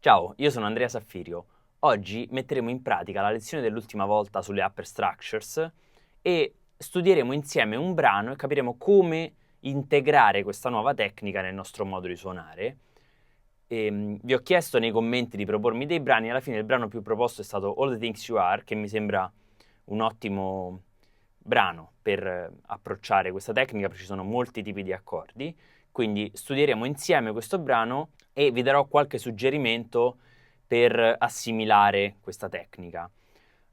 Ciao, io sono Andrea Saffirio. Oggi metteremo in pratica la lezione dell'ultima volta sulle upper structures e studieremo insieme un brano e capiremo come integrare questa nuova tecnica nel nostro modo di suonare. Vi ho chiesto nei commenti di propormi dei brani, alla fine il brano più proposto è stato All the Things You Are, che mi sembra un ottimo brano per approcciare questa tecnica, perché ci sono molti tipi di accordi. Quindi studieremo insieme questo brano e vi darò qualche suggerimento per assimilare questa tecnica.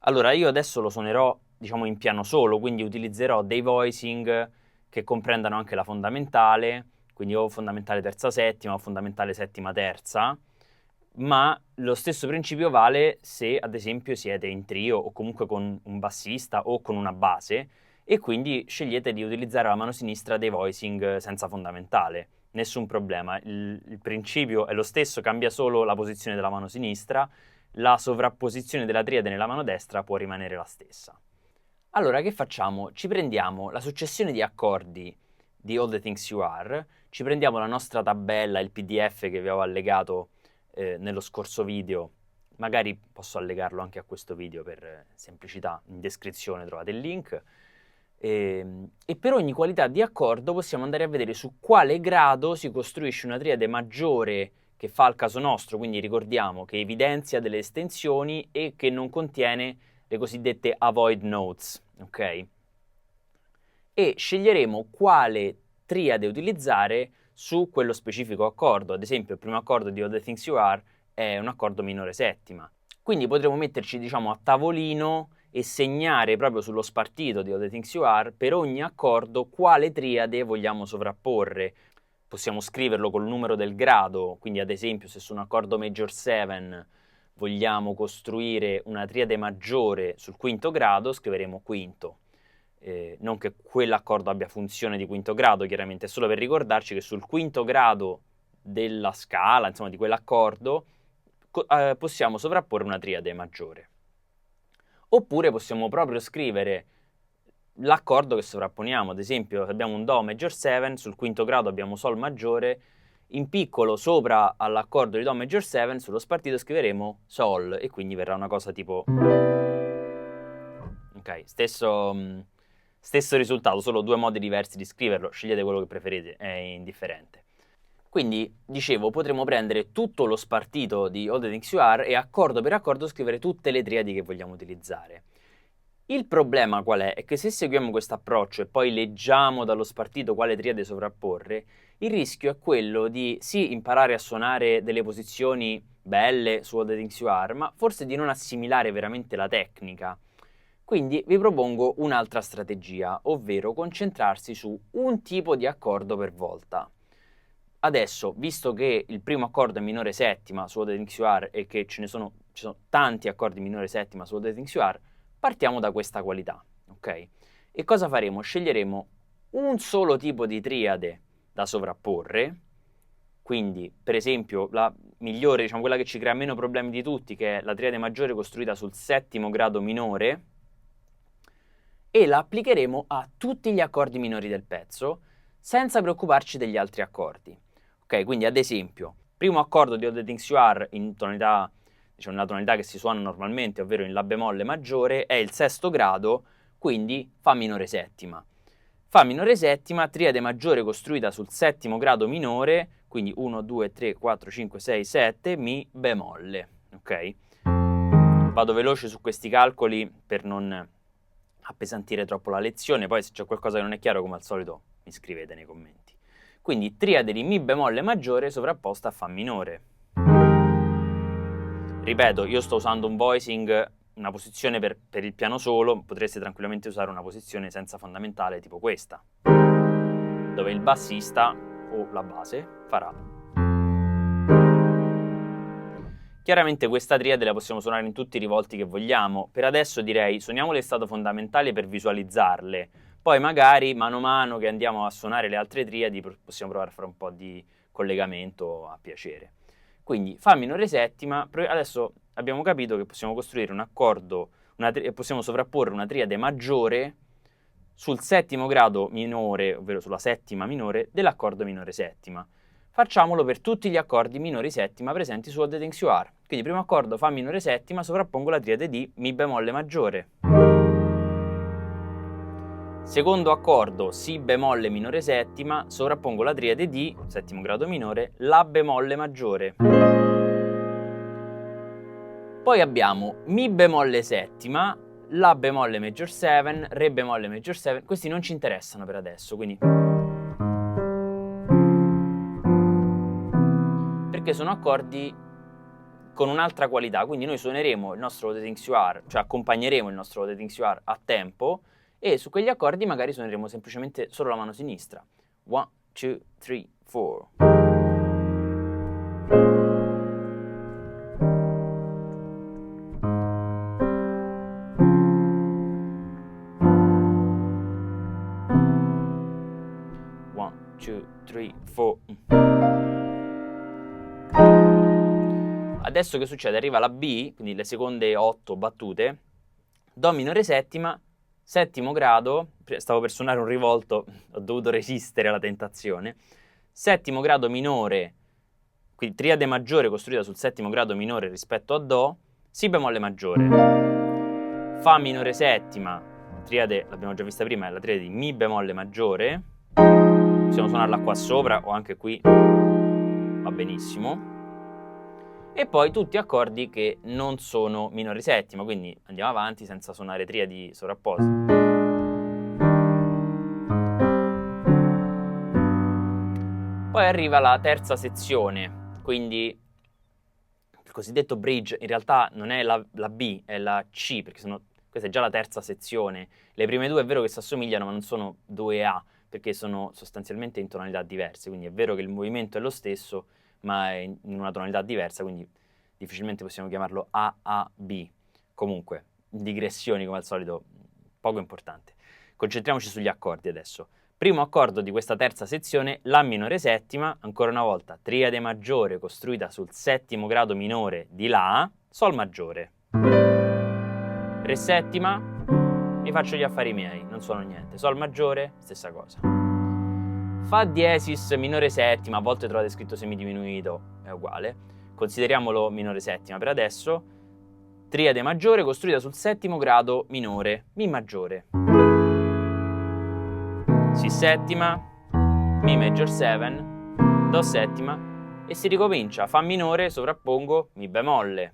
Allora, io adesso lo suonerò, diciamo, in piano solo, quindi utilizzerò dei voicing che comprendano anche la fondamentale, quindi o fondamentale terza settima o fondamentale settima terza, ma lo stesso principio vale se ad esempio siete in trio o comunque con un bassista o con una base e quindi scegliete di utilizzare la mano sinistra dei voicing senza fondamentale. Nessun problema, il principio è lo stesso, cambia solo la posizione della mano sinistra, la sovrapposizione della triade nella mano destra può rimanere la stessa. Allora, che facciamo? Ci prendiamo la successione di accordi di All the Things You Are, ci prendiamo la nostra tabella, il PDF che vi avevo allegato nello scorso video, magari posso allegarlo anche a questo video per semplicità, in descrizione trovate il link, e per ogni qualità di accordo possiamo andare a vedere su quale grado si costruisce una triade maggiore che fa al caso nostro, quindi ricordiamo che evidenzia delle estensioni e che non contiene le cosiddette avoid notes, ok? E sceglieremo quale triade utilizzare su quello specifico accordo. Ad esempio, il primo accordo di All the Things You Are è un accordo minore settima. Quindi potremo metterci, diciamo, a tavolino e segnare proprio sullo spartito di All the Things You Are per ogni accordo quale triade vogliamo sovrapporre. Possiamo scriverlo col numero del grado, quindi ad esempio se su un accordo major 7 vogliamo costruire una triade maggiore sul quinto grado, scriveremo quinto. Non che quell'accordo abbia funzione di quinto grado, chiaramente, è solo per ricordarci che sul quinto grado della scala, insomma, di quell'accordo, possiamo sovrapporre una triade maggiore. Oppure possiamo proprio scrivere l'accordo che sovrapponiamo, ad esempio, se abbiamo un Do major 7, sul quinto grado abbiamo Sol maggiore, in piccolo sopra all'accordo di Do major 7, sullo spartito scriveremo Sol, e quindi verrà una cosa tipo... Ok, stesso risultato, solo due modi diversi di scriverlo, scegliete quello che preferite, è indifferente. Quindi, dicevo, potremo prendere tutto lo spartito di All the Things You Are e accordo per accordo scrivere tutte le triadi che vogliamo utilizzare. Il problema qual è? È che se seguiamo questo approccio e poi leggiamo dallo spartito quale triade sovrapporre, il rischio è quello di sì imparare a suonare delle posizioni belle su All the Things You Are, ma forse di non assimilare veramente la tecnica. Quindi vi propongo un'altra strategia, ovvero concentrarsi su un tipo di accordo per volta. Adesso, visto che il primo accordo è minore settima su All the Things You Are e che ci sono tanti accordi minore settima su All the Things You Are, partiamo da questa qualità, ok? E cosa faremo? Sceglieremo un solo tipo di triade da sovrapporre, quindi per esempio la migliore, diciamo quella che ci crea meno problemi di tutti, che è la triade maggiore costruita sul settimo grado minore, e la applicheremo a tutti gli accordi minori del pezzo senza preoccuparci degli altri accordi. Ok, quindi ad esempio, primo accordo di All the Things You Are in tonalità, diciamo nella tonalità che si suona normalmente, ovvero in La bemolle maggiore, è il sesto grado, quindi Fa minore settima. Fa minore settima, triade maggiore costruita sul settimo grado minore, quindi 1, 2, 3, 4, 5, 6, 7, Mi bemolle. Ok? Vado veloce su questi calcoli per non appesantire troppo la lezione, poi se c'è qualcosa che non è chiaro come al solito mi scrivete nei commenti. Quindi triade di Mi bemolle maggiore sovrapposta a Fa minore. Ripeto, io sto usando un voicing, una posizione per il piano solo, potreste tranquillamente usare una posizione senza fondamentale tipo questa, dove il bassista o la base farà. Chiaramente questa triade la possiamo suonare in tutti i rivolti che vogliamo. Per adesso direi suoniamo le stato fondamentali per visualizzarle. Poi magari mano a mano che andiamo a suonare le altre triadi possiamo provare a fare un po' di collegamento a piacere. Quindi Fa minore settima, adesso abbiamo capito che possiamo costruire un accordo, possiamo sovrapporre una triade maggiore sul settimo grado minore, ovvero sulla settima minore, dell'accordo minore settima. facciamolo per tutti gli accordi minori settima presenti su All the Things You Are. Quindi primo accordo Fa minore settima, sovrappongo la triade di Mi bemolle maggiore. Secondo accordo Si bemolle minore settima, sovrappongo la triade di settimo grado minore, La bemolle maggiore. Poi abbiamo Mi bemolle settima, La bemolle major 7, Re bemolle major 7, questi non ci interessano per adesso, quindi perché sono accordi con un'altra qualità, quindi noi suoneremo il nostro All the Things You Are, cioè accompagneremo il nostro All the Things You Are a tempo e su quegli accordi magari suoneremo semplicemente solo la mano sinistra. 1, 2, 3, 4. Adesso che succede? Arriva la B, quindi le seconde 8 battute, Do minore settima, settimo grado, stavo per suonare un rivolto, ho dovuto resistere alla tentazione, settimo grado minore, quindi triade maggiore costruita sul settimo grado minore rispetto a Do, Si bemolle maggiore, Fa minore settima, triade l'abbiamo già vista prima, è la triade di Mi bemolle maggiore, possiamo suonarla qua sopra o anche qui, va benissimo. E poi tutti accordi che non sono minore settima, quindi andiamo avanti senza suonare triadi sovrapposte. Poi arriva la terza sezione, quindi il cosiddetto bridge in realtà non è la B, è la C, perché questa è già la terza sezione. Le prime due è vero che si assomigliano, ma non sono due A, perché sono sostanzialmente in tonalità diverse, quindi è vero che il movimento è lo stesso, ma è in una tonalità diversa, quindi difficilmente possiamo chiamarlo AAB. Comunque, digressioni come al solito, poco importante. Concentriamoci sugli accordi adesso. Primo accordo di questa terza sezione, La minore settima, ancora una volta, triade maggiore costruita sul settimo grado minore di La, Sol maggiore. Re settima, mi faccio gli affari miei, non suono niente. Sol maggiore, stessa cosa. Fa diesis minore settima, a volte trovate scritto semidiminuito, è uguale. Consideriamolo minore settima per adesso. Triade maggiore costruita sul settimo grado minore, Mi maggiore. Si settima, Mi major 7, Do settima e si ricomincia. Fa minore, sovrappongo Mi bemolle.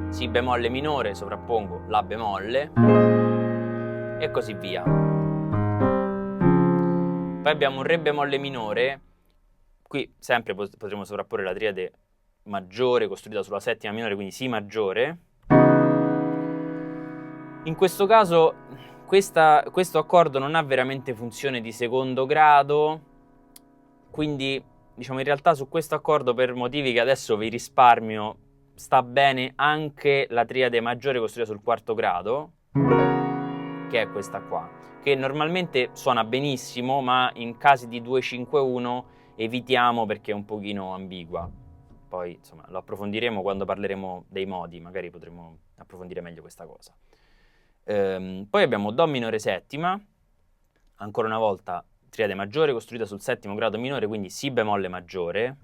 Si bemolle minore, sovrappongo La bemolle e così via. Poi abbiamo un Re bemolle minore, qui sempre potremo sovrapporre la triade maggiore costruita sulla settima minore, quindi Si maggiore. In questo caso questo accordo non ha veramente funzione di secondo grado, quindi diciamo in realtà su questo accordo, per motivi che adesso vi risparmio, sta bene anche la triade maggiore costruita sul quarto grado, che è questa qua, che normalmente suona benissimo, ma in casi di 2-5-1 evitiamo perché è un pochino ambigua. Poi insomma lo approfondiremo quando parleremo dei modi, magari potremo approfondire meglio questa cosa. Poi abbiamo Do minore settima, ancora una volta triade maggiore costruita sul settimo grado minore, quindi Si bemolle maggiore,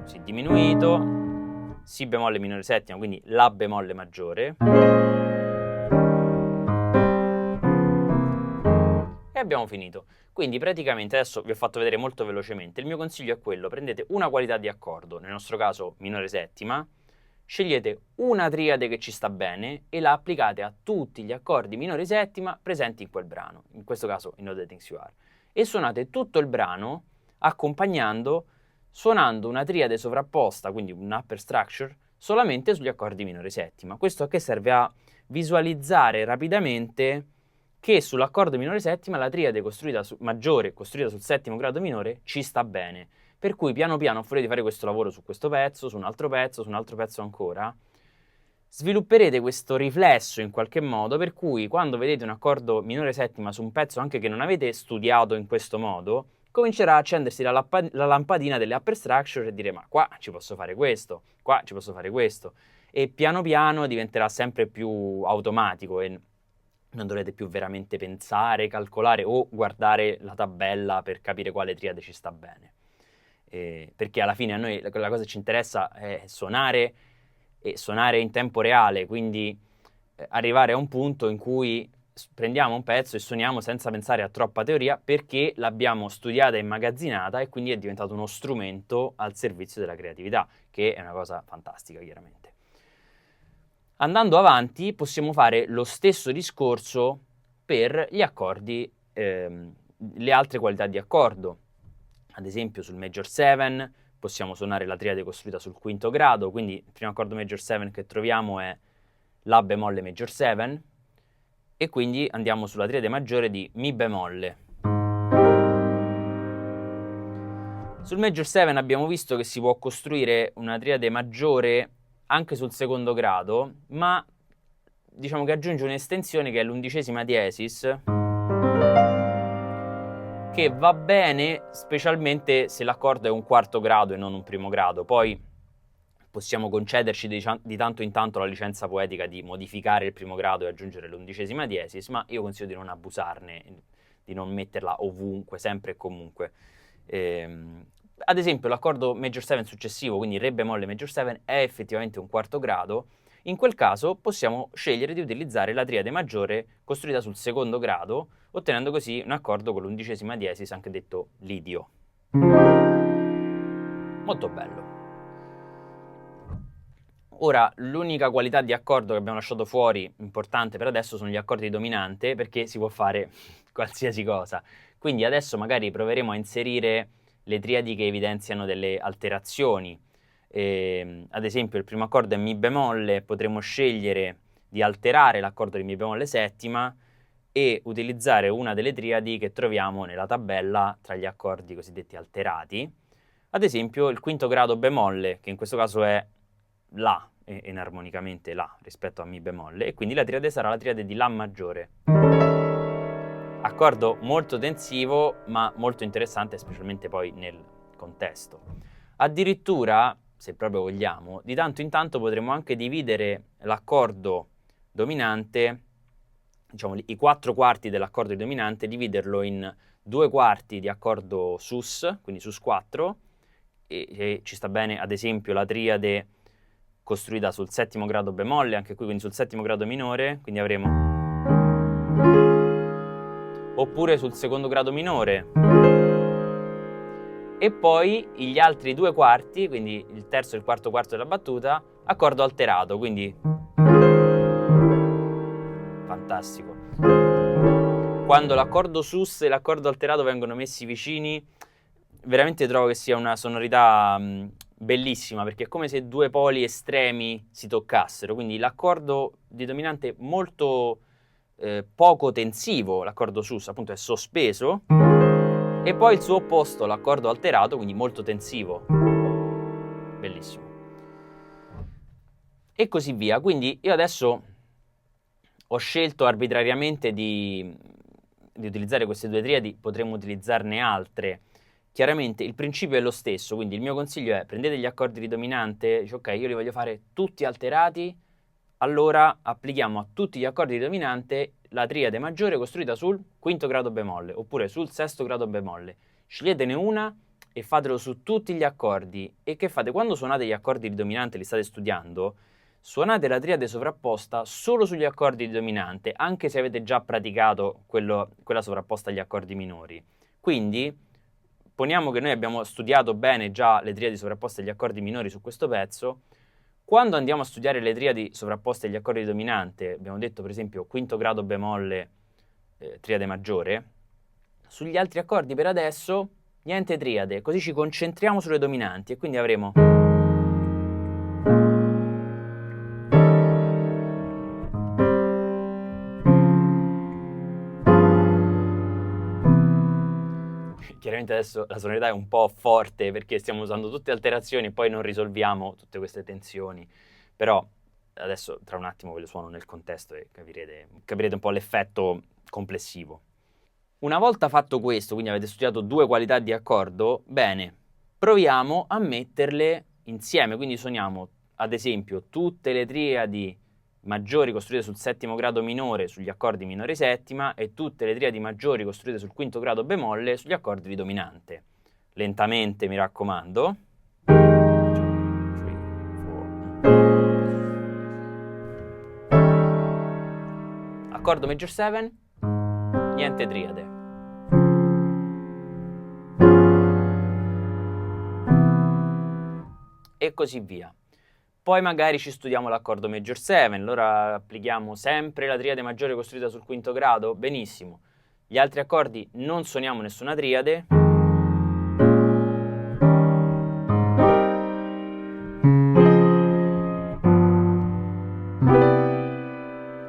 Si diminuito, Si bemolle minore settima, quindi La bemolle maggiore, e abbiamo finito. Quindi praticamente adesso vi ho fatto vedere molto velocemente. Il mio consiglio è quello: prendete una qualità di accordo, nel nostro caso minore settima, scegliete una triade che ci sta bene e la applicate a tutti gli accordi minore settima presenti in quel brano, in questo caso in All the Things You Are, e suonate tutto il brano suonando una triade sovrapposta, quindi un upper structure, solamente sugli accordi minore settima. Questo a che serve? A visualizzare rapidamente che sull'accordo minore settima la triade maggiore costruita sul settimo grado minore ci sta bene. Per cui piano piano, a furia di fare questo lavoro su questo pezzo, su un altro pezzo ancora, svilupperete questo riflesso in qualche modo, per cui quando vedete un accordo minore settima su un pezzo anche che non avete studiato in questo modo, comincerà a accendersi la lampadina delle upper structure e dire: ma qua ci posso fare questo, qua ci posso fare questo, e piano piano diventerà sempre più automatico e non dovrete più veramente pensare, calcolare o guardare la tabella per capire quale triade ci sta bene. Perché alla fine a noi la cosa che ci interessa è suonare e suonare in tempo reale, quindi arrivare a un punto in cui prendiamo un pezzo e suoniamo senza pensare a troppa teoria perché l'abbiamo studiata e immagazzinata e quindi è diventato uno strumento al servizio della creatività, che è una cosa fantastica, chiaramente. Andando avanti possiamo fare lo stesso discorso per gli accordi, le altre qualità di accordo. Ad esempio sul Major 7 possiamo suonare la triade costruita sul quinto grado, quindi il primo accordo Major 7 che troviamo è La bemolle Major 7 e quindi andiamo sulla triade maggiore di Mi bemolle. Sul Major 7 abbiamo visto che si può costruire una triade maggiore anche sul secondo grado, ma diciamo che aggiunge un'estensione che è l'undicesima diesis, che va bene specialmente se l'accordo è un quarto grado e non un primo grado. Poi possiamo concederci di tanto in tanto la licenza poetica di modificare il primo grado e aggiungere l'undicesima diesis, ma io consiglio di non abusarne, di non metterla ovunque, sempre e comunque. Ad esempio l'accordo Major 7 successivo, quindi Re bemolle Major 7, è effettivamente un quarto grado. In quel caso possiamo scegliere di utilizzare la triade maggiore costruita sul secondo grado, ottenendo così un accordo con l'undicesima diesis, anche detto lidio. Molto bello. Ora, l'unica qualità di accordo che abbiamo lasciato fuori, importante per adesso, sono gli accordi di dominante, perché si può fare qualsiasi cosa. Quindi adesso magari proveremo a inserire le triadi che evidenziano delle alterazioni. Ad esempio il primo accordo è Mi bemolle, potremo scegliere di alterare l'accordo di Mi bemolle settima e utilizzare una delle triadi che troviamo nella tabella tra gli accordi cosiddetti alterati. Ad esempio il quinto grado bemolle, che in questo caso è La, enarmonicamente La rispetto a Mi bemolle, e quindi la triade sarà la triade di La maggiore. Accordo molto tensivo, ma molto interessante, specialmente poi nel contesto. Addirittura, se proprio vogliamo, di tanto in tanto potremo anche dividere l'accordo dominante, diciamo i 4 quarti dell'accordo dominante, dividerlo in 2 quarti di accordo sus, quindi sus 4, e ci sta bene ad esempio la triade costruita sul settimo grado bemolle, anche qui quindi sul settimo grado minore, quindi avremo, oppure sul secondo grado minore, e poi gli altri 2 quarti, quindi il terzo e il quarto quarto della battuta, accordo alterato, quindi fantastico. Quando l'accordo sus e l'accordo alterato vengono messi vicini, veramente trovo che sia una sonorità bellissima, perché è come se 2 poli estremi si toccassero, quindi l'accordo di dominante molto poco tensivo, l'accordo sus appunto è sospeso, e poi il suo opposto, l'accordo alterato, quindi molto tensivo. Bellissimo. E così via. Quindi io adesso ho scelto arbitrariamente di utilizzare queste 2 triadi, potremmo utilizzarne altre. Chiaramente il principio è lo stesso, quindi il mio consiglio è: prendete gli accordi di dominante, dice ok, io li voglio fare tutti alterati, allora applichiamo a tutti gli accordi di dominante la triade maggiore costruita sul quinto grado bemolle, oppure sul sesto grado bemolle. Sceglietene una e fatelo su tutti gli accordi. E che fate? Quando suonate gli accordi di dominante, li state studiando, suonate la triade sovrapposta solo sugli accordi di dominante, anche se avete già praticato quella sovrapposta agli accordi minori. Quindi, poniamo che noi abbiamo studiato bene già le triadi sovrapposte agli accordi minori su questo pezzo. Quando andiamo a studiare le triadi sovrapposte agli accordi di dominante, abbiamo detto per esempio quinto grado bemolle, triade maggiore, sugli altri accordi per adesso niente triade, così ci concentriamo sulle dominanti e quindi avremo chiaramente adesso la sonorità è un po' forte perché stiamo usando tutte alterazioni e poi non risolviamo tutte queste tensioni, però adesso tra un attimo ve le suono nel contesto e capirete un po' l'effetto complessivo. Una volta fatto questo, quindi avete studiato 2 qualità di accordo, bene, proviamo a metterle insieme, quindi suoniamo ad esempio tutte le triadi maggiori costruite sul settimo grado minore sugli accordi minore settima e tutte le triadi maggiori costruite sul quinto grado bemolle sugli accordi di dominante. Lentamente, mi raccomando. 2, 3, 4. Accordo major 7, niente triade. E così via. Poi magari ci studiamo l'accordo major 7, allora applichiamo sempre la triade maggiore costruita sul quinto grado, benissimo. Gli altri accordi non suoniamo nessuna triade.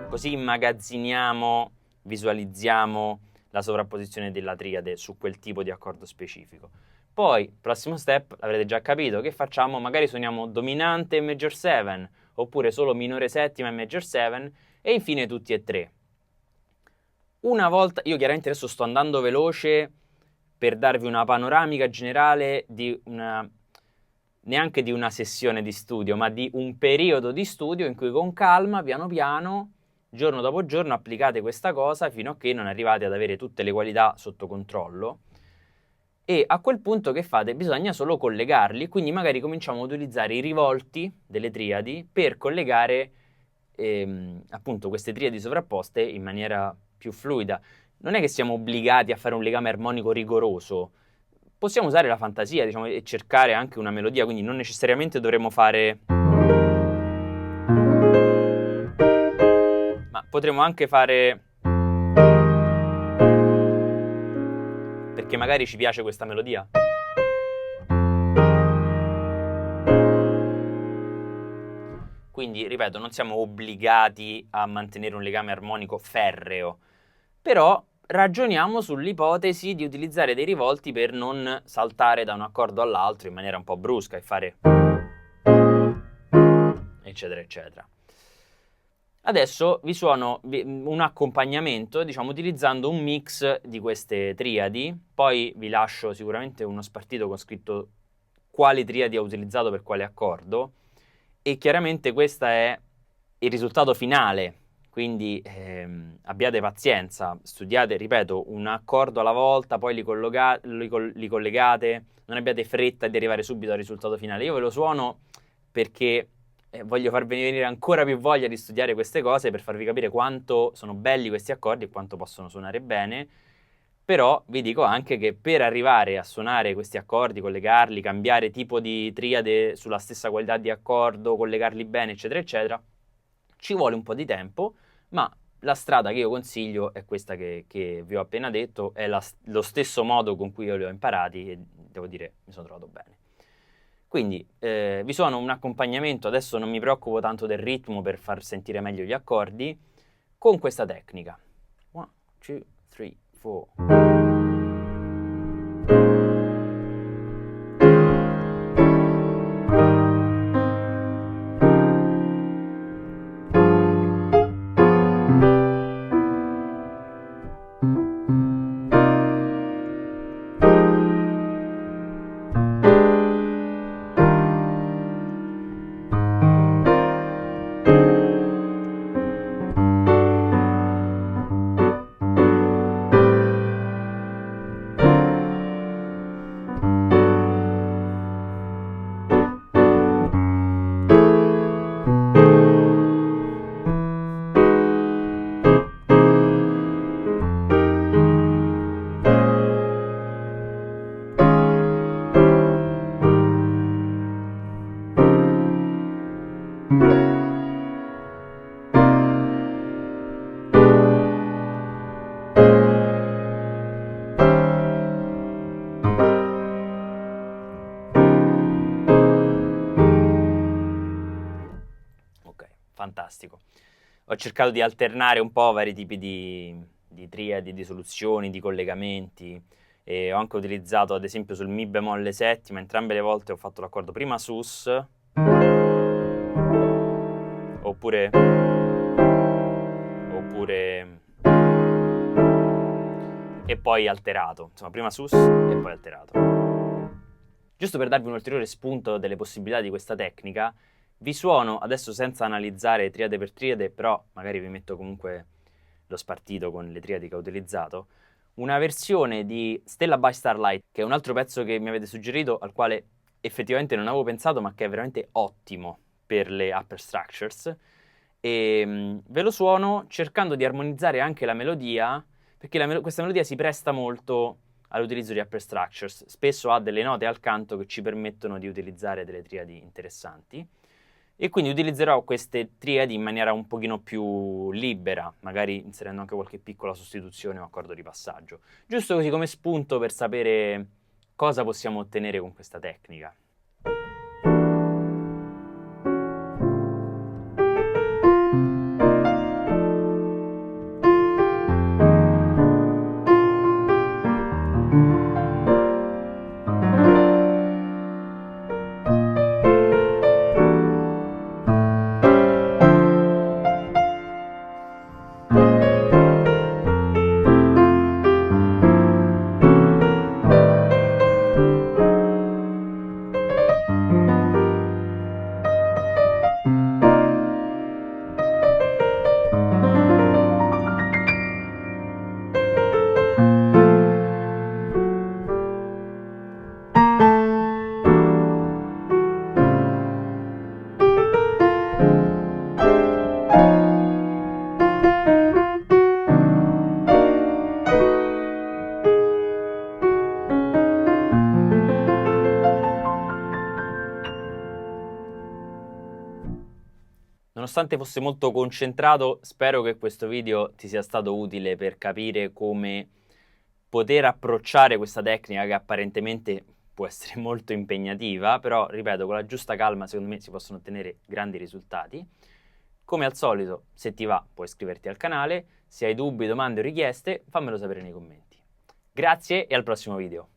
Così immagazziniamo, visualizziamo la sovrapposizione della triade su quel tipo di accordo specifico. Poi, prossimo step, avrete già capito, che facciamo? Magari suoniamo dominante e major 7, oppure solo minore settima e major 7, e infine tutti e tre. Una volta, io chiaramente adesso sto andando veloce per darvi una panoramica generale di neanche di una sessione di studio, ma di un periodo di studio in cui con calma, piano piano, giorno dopo giorno, applicate questa cosa fino a che non arrivate ad avere tutte le qualità sotto controllo. E a quel punto che fate? Bisogna solo collegarli, quindi magari cominciamo ad utilizzare i rivolti delle triadi per collegare appunto queste triadi sovrapposte in maniera più fluida. Non è che siamo obbligati a fare un legame armonico rigoroso, possiamo usare la fantasia, diciamo, e cercare anche una melodia, quindi non necessariamente dovremo fare... ma potremo anche fare... perché magari ci piace questa melodia. Quindi, ripeto, non siamo obbligati a mantenere un legame armonico ferreo, però ragioniamo sull'ipotesi di utilizzare dei rivolti per non saltare da un accordo all'altro in maniera un po' brusca e fare eccetera eccetera. Adesso vi suono un accompagnamento, diciamo, utilizzando un mix di queste triadi, poi vi lascio sicuramente uno spartito con scritto quali triadi ho utilizzato per quale accordo, e chiaramente questo è il risultato finale, quindi abbiate pazienza, studiate, ripeto, un accordo alla volta, poi li collegate, non abbiate fretta di arrivare subito al risultato finale. Io ve lo suono perché... voglio farvi venire ancora più voglia di studiare queste cose per farvi capire quanto sono belli questi accordi e quanto possono suonare bene, però vi dico anche che per arrivare a suonare questi accordi, collegarli, cambiare tipo di triade sulla stessa qualità di accordo, collegarli bene, eccetera, eccetera, ci vuole un po' di tempo, ma la strada che io consiglio è questa che vi ho appena detto, è lo stesso modo con cui io li ho imparati e devo dire mi sono trovato bene. Quindi vi suono un accompagnamento, adesso non mi preoccupo tanto del ritmo per far sentire meglio gli accordi, con questa tecnica. 1, 2, 3, 4. Fantastico. Ho cercato di alternare un po' vari tipi di triadi, di soluzioni, di collegamenti, e ho anche utilizzato ad esempio sul Mi bemolle settima, entrambe le volte ho fatto l'accordo prima sus, oppure e poi alterato, insomma prima sus e poi alterato. Giusto per darvi un ulteriore spunto delle possibilità di questa tecnica, Vi suono, adesso senza analizzare triade per triade, però magari vi metto comunque lo spartito con le triadi che ho utilizzato, una versione di Stella by Starlight, che è un altro pezzo che mi avete suggerito, al quale effettivamente non avevo pensato, ma che è veramente ottimo per le upper structures. E ve lo suono cercando di armonizzare anche la melodia, perché questa melodia si presta molto all'utilizzo di upper structures. Spesso ha delle note al canto che ci permettono di utilizzare delle triadi interessanti. E quindi utilizzerò queste triadi in maniera un pochino più libera, magari inserendo anche qualche piccola sostituzione o accordo di passaggio, giusto così come spunto per sapere cosa possiamo ottenere con questa tecnica. Nonostante fosse molto concentrato, spero che questo video ti sia stato utile per capire come poter approcciare questa tecnica che apparentemente può essere molto impegnativa, però ripeto, con la giusta calma secondo me si possono ottenere grandi risultati. Come al solito, se ti va puoi iscriverti al canale, se hai dubbi, domande o richieste fammelo sapere nei commenti. Grazie e al prossimo video.